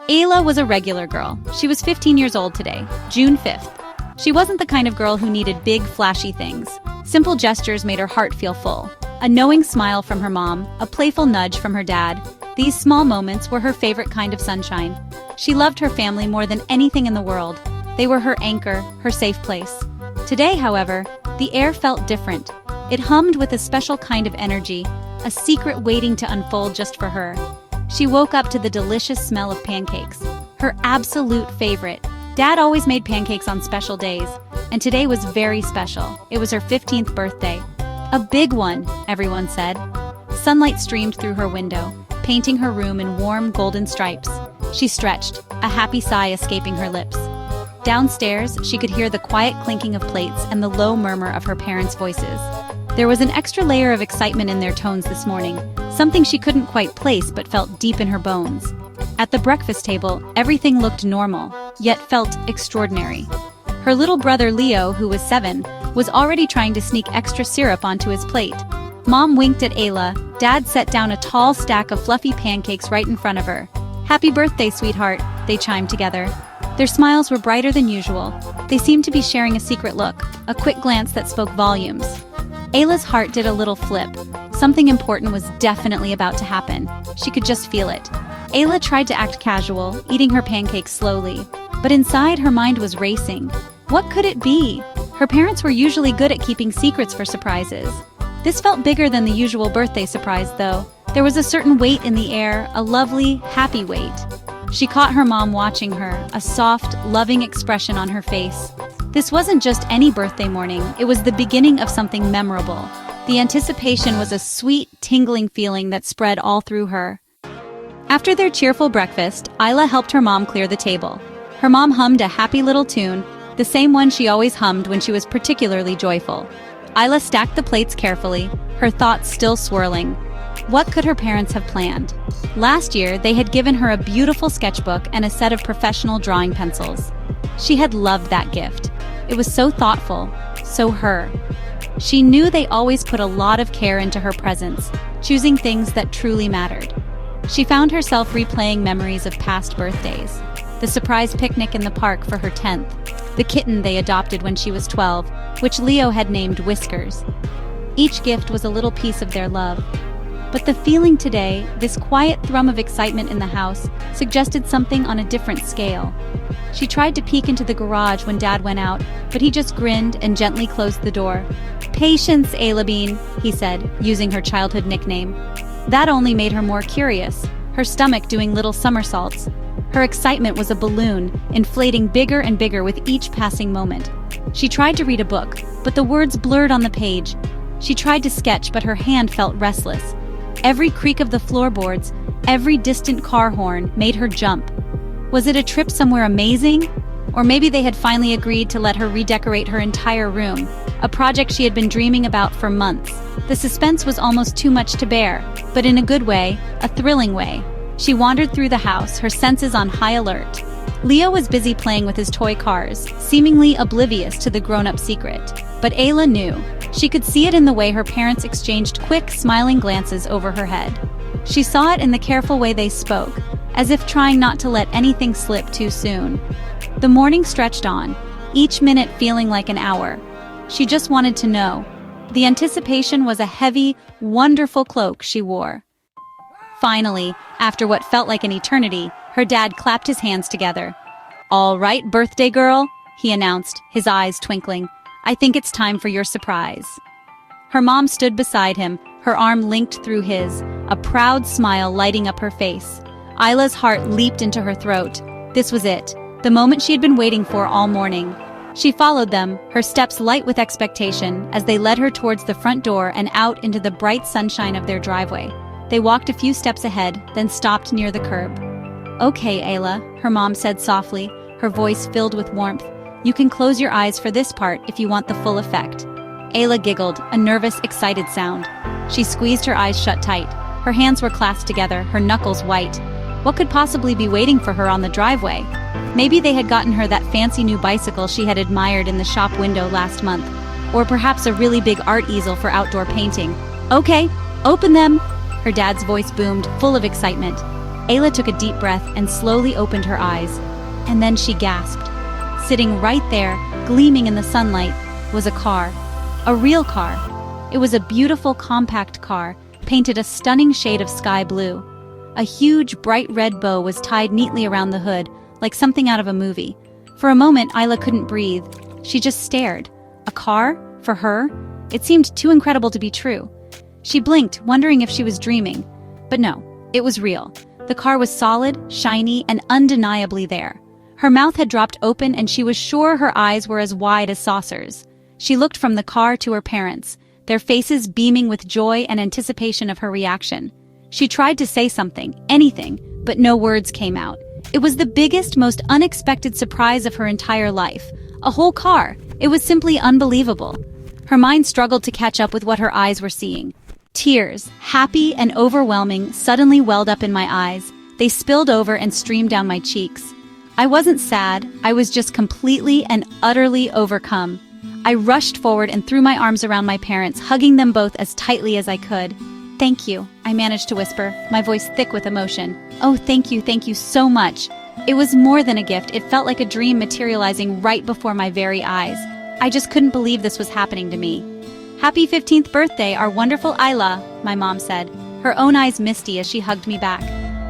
Ayla was a regular girl. She was 15 years old today, June 5th. She wasn't the kind of girl who needed big, flashy things. Simple gestures made her heart feel full. A knowing smile from her mom, a playful nudge from her dad. These small moments were her favorite kind of sunshine. She loved her family more than anything in the world. They were her anchor, her safe place. Today, however, the air felt different. It hummed with a special kind of energy, a secret waiting to unfold just for her. She woke up to the delicious smell of pancakes, her absolute favorite. Dad always made pancakes on special days, and today was very special. It was her 15th birthday. A big one, everyone said. Sunlight streamed through her window, painting her room in warm golden stripes. She stretched, a happy sigh escaping her lips. Downstairs, she could hear the quiet clinking of plates and the low murmur of her parents' voices. There was an extra layer of excitement in their tones this morning, something she couldn't quite place but felt deep in her bones. At the breakfast table, everything looked normal, yet felt extraordinary. Her little brother Leo, who was 7, was already trying to sneak extra syrup onto his plate. Mom winked at Ayla. Dad set down a tall stack of fluffy pancakes right in front of her. "Happy birthday, sweetheart," they chimed together. Their smiles were brighter than usual. They seemed to be sharing a secret look, a quick glance that spoke volumes. Ayla's heart did a little flip. Something important was definitely about to happen. She could just feel it. Ayla tried to act casual, eating her pancakes slowly. But inside, her mind was racing. What could it be? Her parents were usually good at keeping secrets for surprises. This felt bigger than the usual birthday surprise, though. There was a certain weight in the air, a lovely, happy weight. She caught her mom watching her, a soft, loving expression on her face. This wasn't just any birthday morning, it was the beginning of something memorable. The anticipation was a sweet, tingling feeling that spread all through her. After their cheerful breakfast, Ayla helped her mom clear the table. Her mom hummed a happy little tune, the same one she always hummed when she was particularly joyful. Ayla stacked the plates carefully, her thoughts still swirling. What could her parents have planned? Last year, they had given her a beautiful sketchbook and a set of professional drawing pencils. She had loved that gift. It was so thoughtful, so her. She knew they always put a lot of care into her presents, choosing things that truly mattered. She found herself replaying memories of past birthdays. The surprise picnic in the park for her 10th, the kitten they adopted when she was 12, which Leo had named Whiskers. Each gift was a little piece of their love. But the feeling today, this quiet thrum of excitement in the house, suggested something on a different scale. She tried to peek into the garage when Dad went out, but he just grinned and gently closed the door. "Patience, Ayla Bean," he said, using her childhood nickname. That only made her more curious, her stomach doing little somersaults. Her excitement was a balloon, inflating bigger and bigger with each passing moment. She tried to read a book, but the words blurred on the page. She tried to sketch, but her hand felt restless. Every creak of the floorboards, every distant car horn made her jump. Was it a trip somewhere amazing? Or maybe they had finally agreed to let her redecorate her entire room, a project she had been dreaming about for months. The suspense was almost too much to bear, but in a good way, a thrilling way. She wandered through the house, her senses on high alert. Leo was busy playing with his toy cars, seemingly oblivious to the grown-up secret. But Ayla knew. She could see it in the way her parents exchanged quick, smiling glances over her head. She saw it in the careful way they spoke, as if trying not to let anything slip too soon. The morning stretched on, each minute feeling like an hour. She just wanted to know. The anticipation was a heavy, wonderful cloak she wore. Finally, after what felt like an eternity, her dad clapped his hands together. "All right, birthday girl," he announced, his eyes twinkling. "I think it's time for your surprise." Her mom stood beside him, her arm linked through his, a proud smile lighting up her face. Ayla's heart leaped into her throat. This was it, the moment she had been waiting for all morning. She followed them, her steps light with expectation, as they led her towards the front door and out into the bright sunshine of their driveway. They walked a few steps ahead, then stopped near the curb. "Okay, Ayla," her mom said softly, her voice filled with warmth. "You can close your eyes for this part if you want the full effect." Ayla giggled, a nervous, excited sound. She squeezed her eyes shut tight. Her hands were clasped together, her knuckles white. What could possibly be waiting for her on the driveway? Maybe they had gotten her that fancy new bicycle she had admired in the shop window last month. Or perhaps a really big art easel for outdoor painting. "Okay, open them!" Her dad's voice boomed, full of excitement. Ayla took a deep breath and slowly opened her eyes. And then she gasped. Sitting right there, gleaming in the sunlight, was a car. A real car. It was a beautiful, compact car, painted a stunning shade of sky blue. A huge, bright red bow was tied neatly around the hood, like something out of a movie. For a moment, Ayla couldn't breathe. She just stared. A car? For her? It seemed too incredible to be true. She blinked, wondering if she was dreaming. But no, it was real. The car was solid, shiny, and undeniably there. Her mouth had dropped open and she was sure her eyes were as wide as saucers. She looked from the car to her parents, their faces beaming with joy and anticipation of her reaction. She tried to say something, anything, but no words came out. It was the biggest, most unexpected surprise of her entire life. A whole car. It was simply unbelievable. Her mind struggled to catch up with what her eyes were seeing. Tears, happy and overwhelming, suddenly welled up in my eyes. They spilled over and streamed down my cheeks. I wasn't sad, I was just completely and utterly overcome. I rushed forward and threw my arms around my parents, hugging them both as tightly as I could. "Thank you," I managed to whisper, my voice thick with emotion. "Oh, thank you so much." It was more than a gift, it felt like a dream materializing right before my very eyes. I just couldn't believe this was happening to me. "Happy 15th birthday, our wonderful Ayla," my mom said, her own eyes misty as she hugged me back.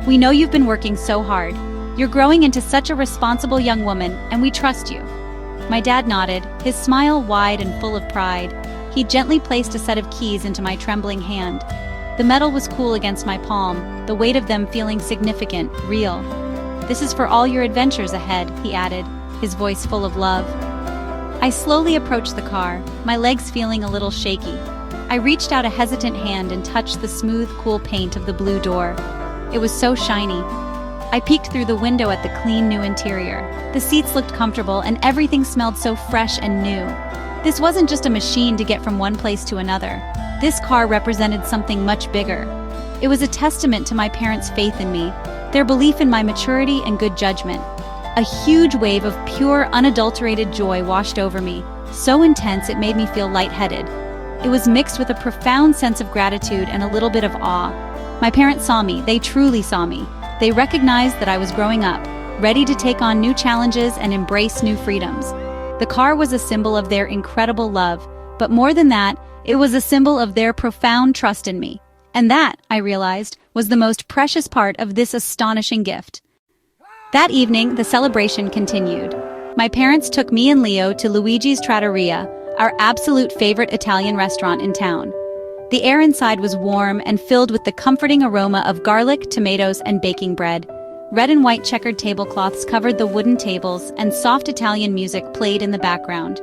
"We know you've been working so hard. You're growing into such a responsible young woman, and we trust you." My dad nodded, his smile wide and full of pride. He gently placed a set of keys into my trembling hand. The metal was cool against my palm, the weight of them feeling significant, real. "This is for all your adventures ahead," he added, his voice full of love. I slowly approached the car, my legs feeling a little shaky. I reached out a hesitant hand and touched the smooth, cool paint of the blue door. It was so shiny. I peeked through the window at the clean new interior. The seats looked comfortable and everything smelled so fresh and new. This wasn't just a machine to get from one place to another. This car represented something much bigger. It was a testament to my parents' faith in me, their belief in my maturity and good judgment. A huge wave of pure, unadulterated joy washed over me, so intense it made me feel lightheaded. It was mixed with a profound sense of gratitude and a little bit of awe. My parents saw me, they truly saw me. They recognized that I was growing up, ready to take on new challenges and embrace new freedoms. The car was a symbol of their incredible love, but more than that, it was a symbol of their profound trust in me. And that, I realized, was the most precious part of this astonishing gift. That evening, the celebration continued. My parents took me and Leo to Luigi's Trattoria, our absolute favorite Italian restaurant in town. The air inside was warm and filled with the comforting aroma of garlic, tomatoes, and baking bread. Red and white checkered tablecloths covered the wooden tables, and soft Italian music played in the background.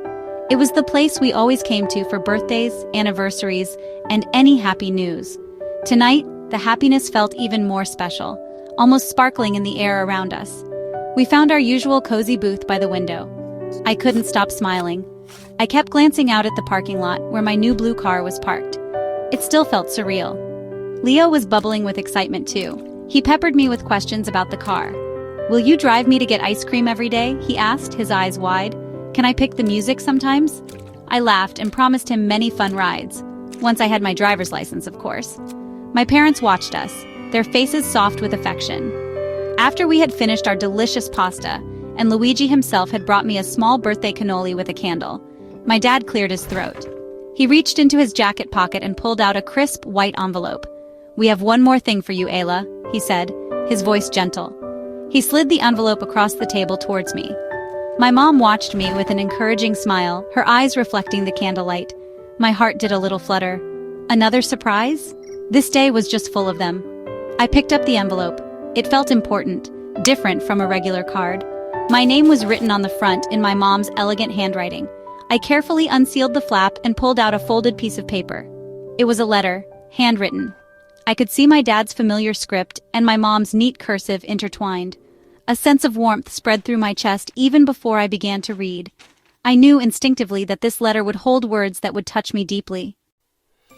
It was the place we always came to for birthdays, anniversaries, and any happy news. Tonight, the happiness felt even more special, almost sparkling in the air around us. We found our usual cozy booth by the window. I couldn't stop smiling. I kept glancing out at the parking lot where my new blue car was parked. It still felt surreal. Leo was bubbling with excitement too. He peppered me with questions about the car. "Will you drive me to get ice cream every day?" he asked, his eyes wide. "Can I pick the music sometimes?" I laughed and promised him many fun rides. Once I had my driver's license, of course. My parents watched us, their faces soft with affection. After we had finished our delicious pasta, and Luigi himself had brought me a small birthday cannoli with a candle, my dad cleared his throat. He reached into his jacket pocket and pulled out a crisp, white envelope. "We have one more thing for you, Ayla," he said, his voice gentle. He slid the envelope across the table towards me. My mom watched me with an encouraging smile, her eyes reflecting the candlelight. My heart did a little flutter. Another surprise? This day was just full of them. I picked up the envelope. It felt important, different from a regular card. My name was written on the front in my mom's elegant handwriting. I carefully unsealed the flap and pulled out a folded piece of paper. It was a letter, handwritten. I could see my dad's familiar script and my mom's neat cursive intertwined. A sense of warmth spread through my chest even before I began to read. I knew instinctively that this letter would hold words that would touch me deeply.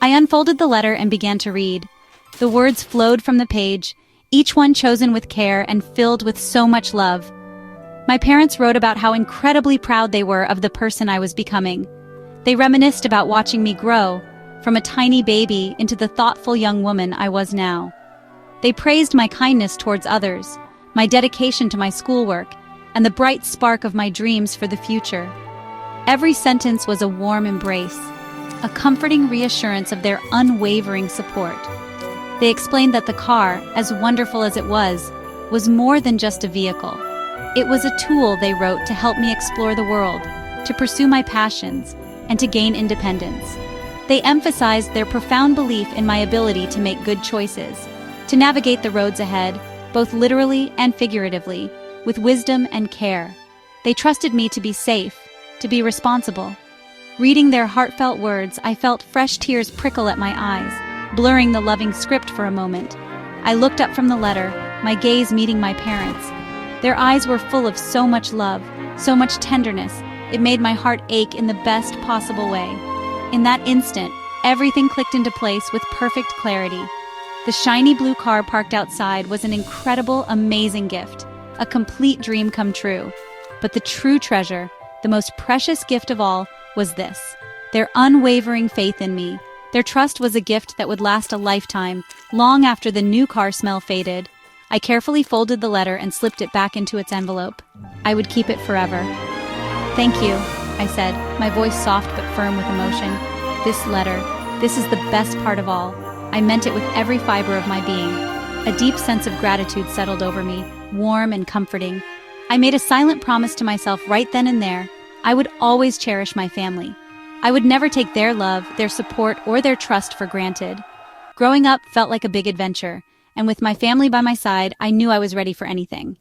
I unfolded the letter and began to read. The words flowed from the page, each one chosen with care and filled with so much love. My parents wrote about how incredibly proud they were of the person I was becoming. They reminisced about watching me grow, from a tiny baby into the thoughtful young woman I was now. They praised my kindness towards others, my dedication to my schoolwork, and the bright spark of my dreams for the future. Every sentence was a warm embrace, a comforting reassurance of their unwavering support. They explained that the car, as wonderful as it was more more than just a vehicle. It was a tool, they wrote, to help me explore the world, to pursue my passions, and to gain independence. They emphasized their profound belief in my ability to make good choices, to navigate the roads ahead, both literally and figuratively, with wisdom and care. They trusted me to be safe, to be responsible. Reading their heartfelt words, I felt fresh tears prickle at my eyes, blurring the loving script for a moment. I looked up from the letter, my gaze meeting my parents. Their eyes were full of so much love, so much tenderness. It made my heart ache in the best possible way. In that instant, everything clicked into place with perfect clarity. The shiny blue car parked outside was an incredible, amazing gift, a complete dream come true. But the true treasure, the most precious gift of all, was this: their unwavering faith in me. Their trust was a gift that would last a lifetime, long after the new car smell faded. I carefully folded the letter and slipped it back into its envelope. I would keep it forever. "Thank you," I said, my voice soft but firm with emotion. "This letter, this is the best part of all. I meant it with every fiber of my being." A deep sense of gratitude settled over me, warm and comforting. I made a silent promise to myself right then and there. I would always cherish my family. I would never take their love, their support, or their trust for granted. Growing up felt like a big adventure, and with my family by my side, I knew I was ready for anything.